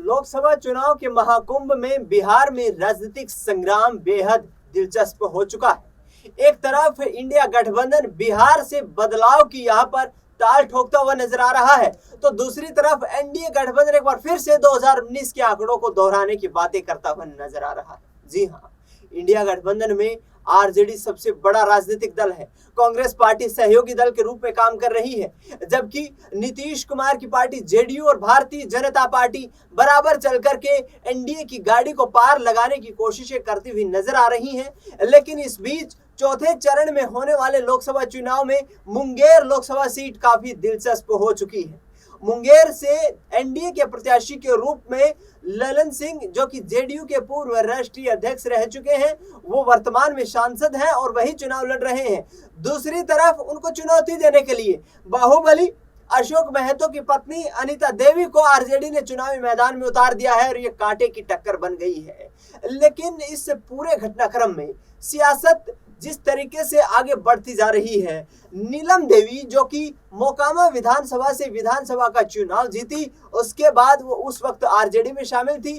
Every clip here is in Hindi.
लोकसभा चुनाव के महाकुंभ में बिहार में राजनीतिक संग्राम बेहद दिलचस्प हो चुका है। एक तरफ इंडिया गठबंधन बिहार से बदलाव की यहाँ पर ताल ठोकता हुआ नजर आ रहा है, तो दूसरी तरफ एनडीए गठबंधन एक बार फिर से 2019 के आंकड़ों को दोहराने की बातें करता हुआ नजर आ रहा है। जी हाँ, इंडिया गठबंधन में आरजेडी सबसे बड़ा राजनीतिक दल है। कांग्रेस पार्टी सहयोगी दल के रूप में काम कर रही है, जबकि नीतीश कुमार की पार्टी जेडीयू और भारतीय जनता पार्टी बराबर चल करके एनडीए की गाड़ी को पार लगाने की कोशिशें करती हुई नजर आ रही हैं। लेकिन इस बीच चौथे चरण में होने वाले लोकसभा चुनाव में मुंगेर लोकसभा सीट काफी दिलचस्प हो चुकी है। मुंगेर से एनडीए के प्रत्याशी के रूप में ललन सिंह, जो कि जेडीयू के पूर्व राष्ट्रीय अध्यक्ष रह चुके हैं, वो वर्तमान में सांसद हैं और वही चुनाव लड़ रहे हैं। दूसरी तरफ उनको चुनौती देने के लिए बाहुबली अशोक महतो की पत्नी अनीता देवी को आरजेडी ने चुनावी मैदान में उतार दिया है और ये कांटे की टक्कर बन गई है। लेकिन इस पूरे घटनाक्रम में सियासत जिस तरीके से आगे बढ़ती जा रही है, नीलम देवी जो कि मोकामा विधानसभा से विधानसभा का चुनाव जीती, उसके बाद वो उस वक्त आरजेडी में शामिल थी।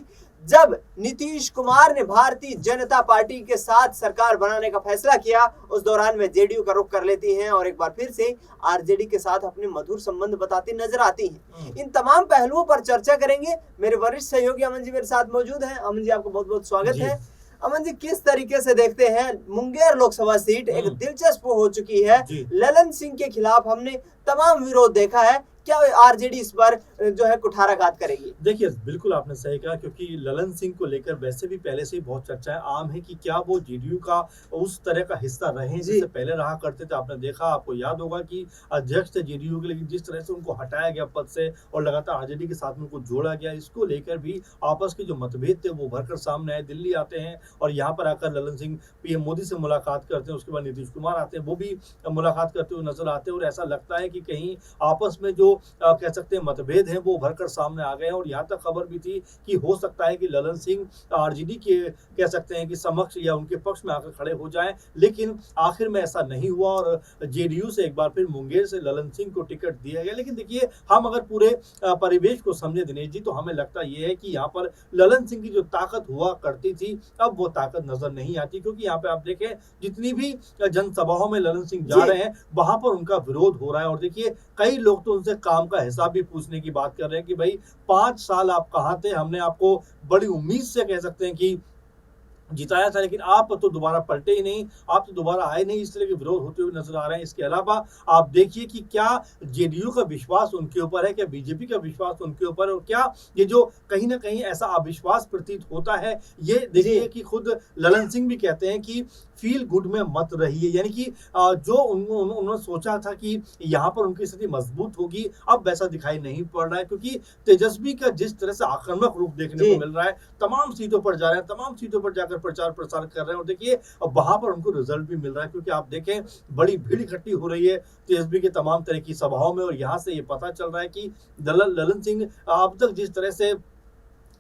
जब नीतीश कुमार ने भारतीय जनता पार्टी के साथ सरकार बनाने का फैसला किया, उस दौरान वे जेडीयू का रुख कर लेती हैं और एक बार फिर से आरजेडी के साथ अपने मधुर संबंध बताती नजर आती हैं। इन तमाम पहलुओं पर चर्चा करेंगे। मेरे वरिष्ठ सहयोगी अमन जी मेरे साथ मौजूद हैं। अमन जी, आपको बहुत बहुत स्वागत है। अमन जी, किस तरीके से देखते हैं मुंगेर लोकसभा सीट एक दिलचस्प हो चुकी है। ललन सिंह के खिलाफ हमने तमाम विरोध देखा है, क्या आरजेडी इस पर जो है कुठाराघात करेगी? देखिए, बिल्कुल आपने सही कहा, क्योंकि ललन सिंह को लेकर वैसे भी पहले से ही बहुत चर्चाएं आम है कि क्या वो जेडीयू का उस तरह का हिस्सा रहे जैसे पहले रहा करते थे। आपने देखा, आपको याद होगा कि अध्यक्ष थे जेडीयू के, लेकिन जिस तरह से उनको हटाया गया पद से और लगातार आरजेडी के साथ में उनको जोड़ा गया, इसको लेकर भी आपस के जो मतभेद थे वो भरकर सामने आए। दिल्ली आते हैं और यहाँ पर आकर ललन सिंह पीएम मोदी से मुलाकात करते हैं, उसके बाद नीतीश कुमार आते हैं, वो भी मुलाकात करते हुए नजर आते हैं और ऐसा लगता है कि कहीं आपस में जो कह सकते हैं मतभेद हैं वो भरकर सामने आ गए हैं। और यहाँ तक खबर भी थी कि हो सकता है कि ललन सिंह आरजेडी के कह सकते हैं कि समक्ष या उनके पक्ष में आकर खड़े हो जाएं, लेकिन आखिर में ऐसा नहीं हुआ और जेडीयू से एक बार फिर मुंगेर से ललन सिंह को टिकट दिया गया। लेकिन देखिए, हम अगर पूरे परिवेश को समझे दिनेश जी, तो हमें लगता ये है कि यहाँ पर ललन सिंह की जो ताकत हुआ करती थी, अब वो ताकत नजर नहीं आती, क्योंकि यहाँ पे आप देखें जितनी भी जनसभाओं में ललन सिंह जा रहे हैं वहां पर उनका विरोध हो रहा है। और देखिए, कई लोग तो उनसे काम का हिसाब भी पूछने की बात कर रहे हैं कि भाई 5 साल आप कहाँ थे, हमने आपको बड़ी उम्मीद से कह सकते हैं कि जिताया था, लेकिन आप तो दोबारा पलटे ही नहीं, आप तो दोबारा आए नहीं। इस तरह के विरोध होते हुए नजर आ रहे हैं। इसके अलावा आप देखिए कि क्या जेडीयू का विश्वास उनके ऊपर है, क्या बीजेपी का विश्वास उनके ऊपर है, और क्या ये जो कहीं ना कहीं ऐसा अविश्वास प्रतीत होता है, ये देखिए कि खुद ललन सिंह भी कहते हैं कि फील गुड में मत रहिए, यानी कि जो उन्होंने सोचा था कि यहाँ पर उनकी स्थिति मजबूत होगी, अब वैसा दिखाई नहीं पड़ रहा है, क्योंकि तेजस्वी का जिस तरह से आक्रामक रूप देखने को मिल रहा है, तमाम सीटों पर जा रहे हैं, तमाम सीटों पर जाकर प्रचार प्रसार कर रहे हैं। और देखिए, अब वहां पर उनको रिजल्ट भी मिल रहा है, क्योंकि आप देखें बड़ी भीड़ इकट्ठी हो रही है तेजस्वी के तमाम तरह की सभाओं में, और यहाँ से ये पता चल रहा है कि ललन सिंह अब तक जिस तरह से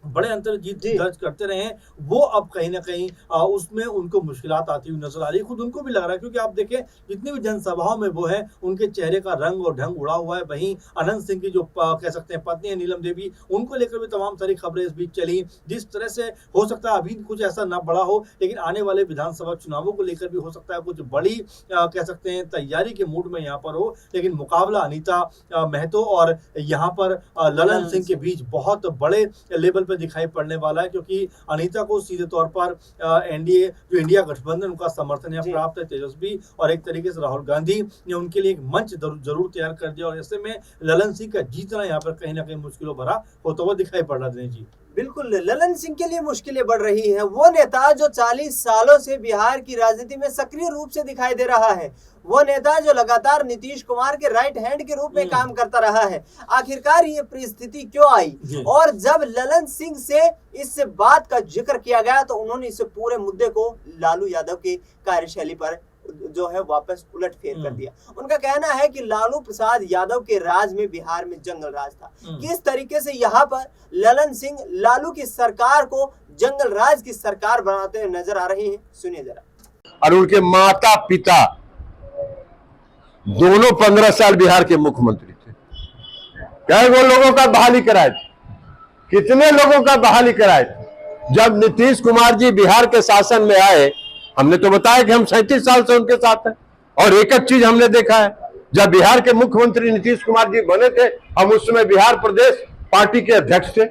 बड़े अंतर जीत दर्ज करते रहे हैं, वो अब कहीं ना कहीं उसमें उनको मुश्किलात आती हुई नजर आ रही है। खुद उनको भी लग रहा है, क्योंकि आप देखें जितनी भी जनसभाओं में वो है, उनके चेहरे का रंग और ढंग उड़ा हुआ है। वहीं अनंत सिंह की जो कह सकते हैं पत्नी है नीलम देवी, उनको लेकर भी तमाम सारी खबरें इस बीच चली। जिस तरह से हो सकता है अभी कुछ ऐसा ना बड़ा हो, लेकिन आने वाले विधानसभा चुनावों को लेकर भी हो सकता है कुछ बड़ी कह सकते हैं तैयारी के मूड में यहाँ पर हो। लेकिन मुकाबला अनीता महतो और यहाँ पर ललन सिंह के बीच बहुत बड़े लेवल पे दिखाई पड़ने वाला है, क्योंकि अनीता को सीधे तौर पर एनडीए जो इंडिया गठबंधन उनका समर्थन यहाँ प्राप्त है, तेजस्वी और एक तरीके से राहुल गांधी ने उनके लिए एक मंच जरूर तैयार कर दिया, और ऐसे में ललन सिंह का जीतना यहाँ पर कहीं ना कहीं मुश्किलों भरा होता हुआ दिखाई पड़ रहा है जी। बिल्कुल, ललन सिंह के लिए मुश्किलें बढ़ रही हैं। वो नेता जो 40 सालों से बिहार की राजनीति में सक्रिय रूप से दिखाई दे रहा है, वो नेता जो लगातार नीतीश कुमार के राइट हैंड के रूप में काम करता रहा है, आखिरकार ये परिस्थिति क्यों आई? और जब ललन सिंह से इस बात का जिक्र किया गया, तो उन्होंने इस पूरे मुद्दे को लालू यादव की कार्यशैली पर जो है वापस उलट फेर कर दिया। उनका कहना है कि लालू प्रसाद यादव के राज में बिहार में जंगल राज था। किस तरीके से यहाँ पर ललन सिंह लालू की सरकार को जंगल राज की सरकार बनाते हुए नजर आ रहे हैं, सुनिए जरा। और उनके माता पिता दोनों 15 साल बिहार के मुख्यमंत्री थे, कई वो लोगों का बहाली कराए थे, कितने लोगों का बहाली कराए थे। जब नीतीश कुमार जी बिहार के शासन में आए, हमने तो बताया कि हम 37 साल से उनके साथ हैं, और एक एक चीज हमने देखा है। जब बिहार के मुख्यमंत्री नीतीश कुमार जी बने थे, हम उस समय बिहार प्रदेश पार्टी के अध्यक्ष थे।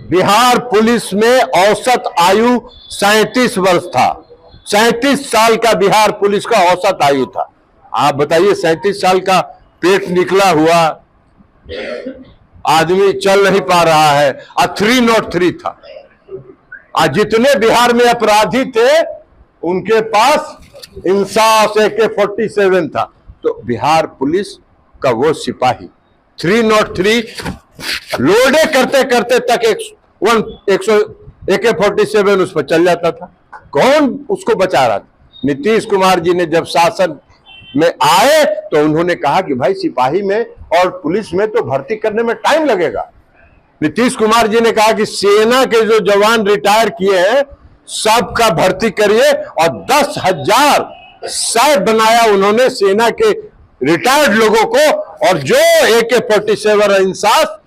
बिहार पुलिस में औसत आयु 37 वर्ष था। 37 साल का बिहार पुलिस का औसत आयु था। आप बताइए, 37 साल का पेट निकला हुआ आदमी चल नहीं पा रहा है, और 303 था। आज जितने बिहार में अपराधी थे उनके पास इंसास AK-47 था। तो बिहार पुलिस का वो सिपाही 303 लोडे करते करते तक AK-47 उस पर चल जाता था। कौन उसको बचा रहा था? नीतीश कुमार जी ने जब शासन में आए तो उन्होंने कहा कि भाई सिपाही में और पुलिस में तो भर्ती करने में टाइम लगेगा। नीतीश कुमार जी ने कहा कि सेना के जो जवान रिटायर किए हैं सबका भर्ती करिए, और 10,000 सैप बनाया उन्होंने सेना के रिटायर्ड लोगों को। और जो AK-47 इंसास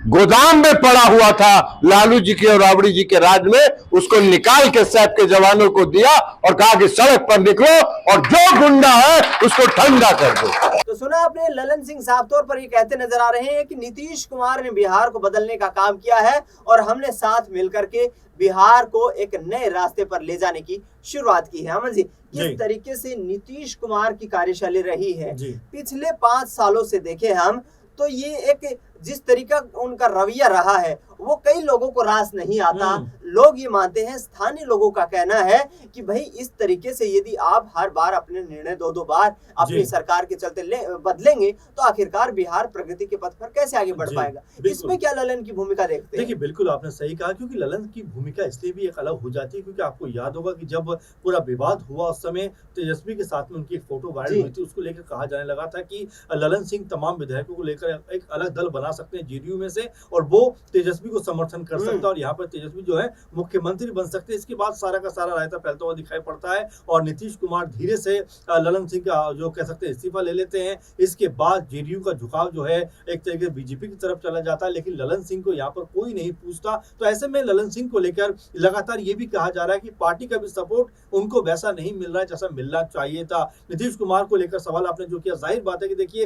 गोदाम में पड़ा हुआ था लालू जी के और राबड़ी जी के राज में, उसको निकाल के सैप के जवानों को दिया और कहा कि सड़क पर निकलो और जो गुंडा है उसको ठंडा कर दो। तो सुना आपने, ललन सिंह साफ तौर पर ये कहते नजर आ रहे हैं कि नीतीश कुमार ने बिहार को बदलने का काम किया है और हमने साथ मिलकर के बिहार को एक नए रास्ते पर ले जाने की शुरुआत की है। अमन जी, किस तरीके से नीतीश कुमार की कार्यशैली रही है पिछले 5 सालों से देखे हम, तो ये एक जिस तरीका उनका रवैया रहा है वो कई लोगों को रास नहीं आता। लोग ये मानते हैं, स्थानीय लोगों का कहना है कि भाई इस तरीके से यदि आप हर बार अपने निर्णय 2-2 बार अपनी सरकार के चलते बदलेंगे तो आखिरकार बिहार प्रगति के पथ पर कैसे आगे बढ़ पाएगा। इसमें क्या ललन की भूमिका देखते हैं? देखिए, बिल्कुल आपने सही कहा, क्योंकि ललन की भूमिका इसलिए भी एक अलग हो जाती है क्योंकि आपको याद होगा कि जब पूरा विवाद हुआ उस समय तेजस्वी के साथ में उनकी एक फोटो वायरल हुई थी। उसको लेकर कहा जाने लगा था कि ललन सिंह तमाम विधायकों को लेकर एक अलग दल बना सकते हैं JDU में से, और वो तेजस्वी को समर्थन कर सकता है और यहाँ पर तेजस्वी जो है मुख्यमंत्री बन सकते हैं। इसके बाद सारा का सारा रायता फैलता हुआ दिखाई पड़ता है और नीतीश कुमार धीरे से ललन सिंह का जो कह सकते हैं इस्तीफा ले लेते हैं। इसके बाद JDU का झुकाव जो है एक तरीके से BJP की तरफ चला जाता है, लेकिन ललन सिंह को यहाँ पर कोई नहीं पूछता। तो ऐसे में ललन सिंह को लेकर लगातार ये भी कहा जा रहा है कि पार्टी का भी सपोर्ट उनको वैसा नहीं मिल रहा है जैसा मिलना चाहिए था। नीतीश कुमार को लेकर सवाल आपने जो किया, जाहिर बात है कि देखिए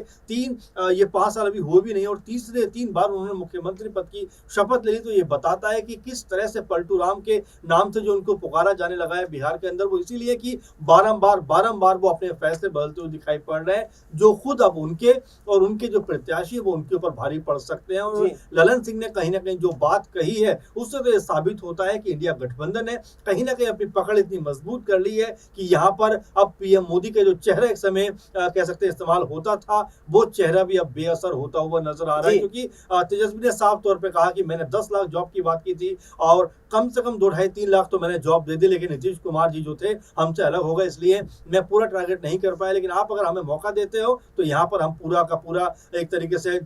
ये 5 साल अभी हुए भी नहीं और 3 बार उन्होंने मुख्यमंत्री पद की शपथ ले ली। तो ये बताता है कि किस तरह से पलटू राम के नाम से जो उनको पुकारा जाने लगा है बिहार के अंदर, वो इसीलिए कि बारंबार वो अपने फैसले बदलते हुए दिखाई पड़ रहे हैं, जो खुद अब उनके और उनके जो प्रत्याशी वो उनके ऊपर भारी पड़ सकते हैं। और ललन सिंह ने कहीं ना कहीं जो बात कही है उससे तो ये साबित होता है कि इंडिया गठबंधन ने कहीं ना कहीं अपनी पकड़ इतनी मजबूत कर ली है कि यहाँ पर अब PM मोदी का जो चेहरा एक समय कह सकते हैं इस्तेमाल होता था, वो चेहरा भी अब बेअसर होता हुआ नजर आ रहा है। क्योंकि तेजस्वी ने साफ तौर पे कहा कि मैंने 10 लाख जॉब की बात की थी और कम से कम 2-2.5-3 लाख तो मैंने जॉब दे दी, लेकिन नीतीश कुमार जी जो थे हमसे अलग हो गए, इसलिए मैं पूरा टारगेट नहीं कर पाया। लेकिन आप अगर हमें मौका देते हो तो यहाँ पर हम पूरा का पूरा एक तरीके से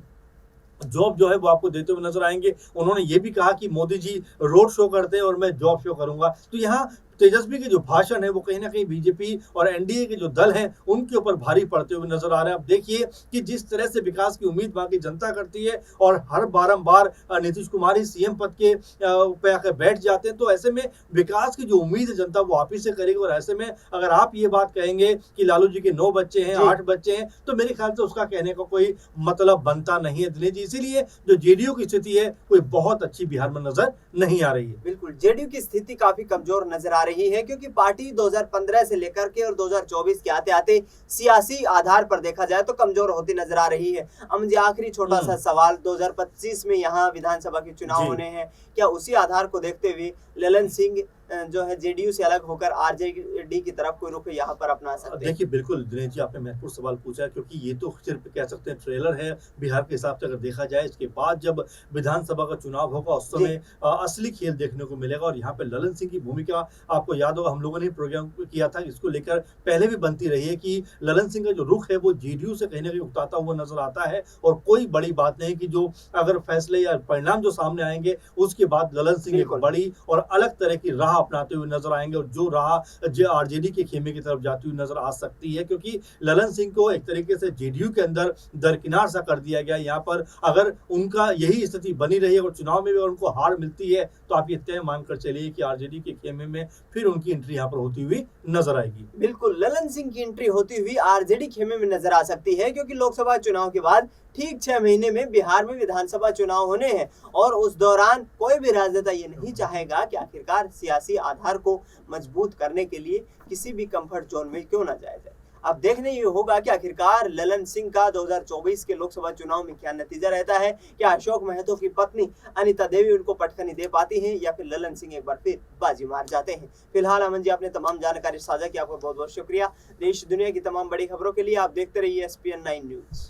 जॉब जो है वो आपको देते हुए नजर आएंगे। उन्होंने ये भी कहा कि मोदी जी रोड शो करते हैं और मैं जॉब शो करूंगा। तो यहाँ तेजस्वी के जो भाषण है वो कहीं ना कहीं BJP और NDA के जो दल हैं उनके ऊपर भारी पड़ते हुए नजर आ रहे हैं। अब देखिए कि जिस तरह से विकास की उम्मीद वहां की जनता करती है और हर बारंबार नीतीश कुमार ही CM पद के पे आकर बैठ जाते हैं, तो ऐसे में विकास की जो उम्मीद है जनता वो आप ही से करेगी। और ऐसे में अगर आप ये बात कहेंगे कि लालू जी के 9 बच्चे हैं, 8 बच्चे हैं, तो मेरे ख्याल से उसका कहने का कोई मतलब बनता नहीं है दिनेश जी। इसीलिए जो JDU की स्थिति है कोई बहुत अच्छी बिहार में नजर नहीं आ रही है। बिल्कुल, JDU की स्थिति काफी कमजोर नजर आ रही है क्योंकि पार्टी 2015 से लेकर के और 2024 के आते आते सियासी आधार पर देखा जाए तो कमजोर होती नजर आ रही है। हम जी आखिरी छोटा सा सवाल, 2025 में यहाँ विधानसभा के चुनाव होने हैं, क्या उसी आधार को देखते हुए ललन सिंह जो है JDU से अलग होकर RJD की तरफ कोई रुख यहाँ पर अपना सकते हैं? देखिए, बिल्कुल दिनेश जी आपने महत्वपूर्ण सवाल पूछा है, क्योंकि ये तो सिर्फ कह सकते हैं ट्रेलर है बिहार के हिसाब से अगर देखा जाए। इसके बाद जब विधानसभा का चुनाव होगा उस समय असली खेल देखने को मिलेगा। और यहाँ पे ललन सिंह की भूमिका आपको याद होगा, हम लोगों ने प्रोग्राम किया था, इसको लेकर पहले भी बनती रही है कि ललन सिंह का जो रुख है वो JDU से कहीं ना कहीं उकताता हुआ नजर आता है। और कोई बड़ी बात नहीं कि जो अगर फैसले या परिणाम जो सामने आएंगे उसके बाद ललन सिंह एक बड़ी और अलग तरह की राह अपनाते हुए नजर आएंगे और जो राह जो आरजेडी के खेमे की तरफ जाती हुई नजर आ सकती है, क्योंकि ललन सिंह को एक तरीके से जेडीयू के अंदर दरकिनार सा कर दिया गया। यहाँ पर अगर उनका यही स्थिति बनी रही और चुनाव में भी अगर उनको हार मिलती है तो आप ये तय मानकर चलिए कि आरजेडी के खेमे में फिर उनकी एंट्री यहाँ पर होती हुई नजर आएगी। बिल्कुल, ललन सिंह की एंट्री होती हुई आरजेडी खेमे में नजर आ सकती है, क्योंकि लोकसभा चुनाव के बाद ठीक 6 महीने में बिहार में विधानसभा चुनाव होने हैं और उस दौरान कोई भी राजनेता ये नहीं चाहेगा कि आखिरकार सियासी आधार को मजबूत करने के लिए किसी भी कंफर्ट जोन में क्यों ना जाया जाए। अब देखने ये होगा कि आखिरकार ललन सिंह का 2024 के लोकसभा चुनाव में क्या नतीजा रहता है। क्या अशोक महतो की पत्नी अनिता देवी उनको पटखनी दे पाती हैं या फिर ललन सिंह एक बार फिर बाजी मार जाते हैं। फिलहाल अमन जी, आपने तमाम जानकारी साझा की, आपका बहुत बहुत शुक्रिया। देश दुनिया की तमाम बड़ी खबरों के लिए आप देखते रहिए SPN 9 न्यूज।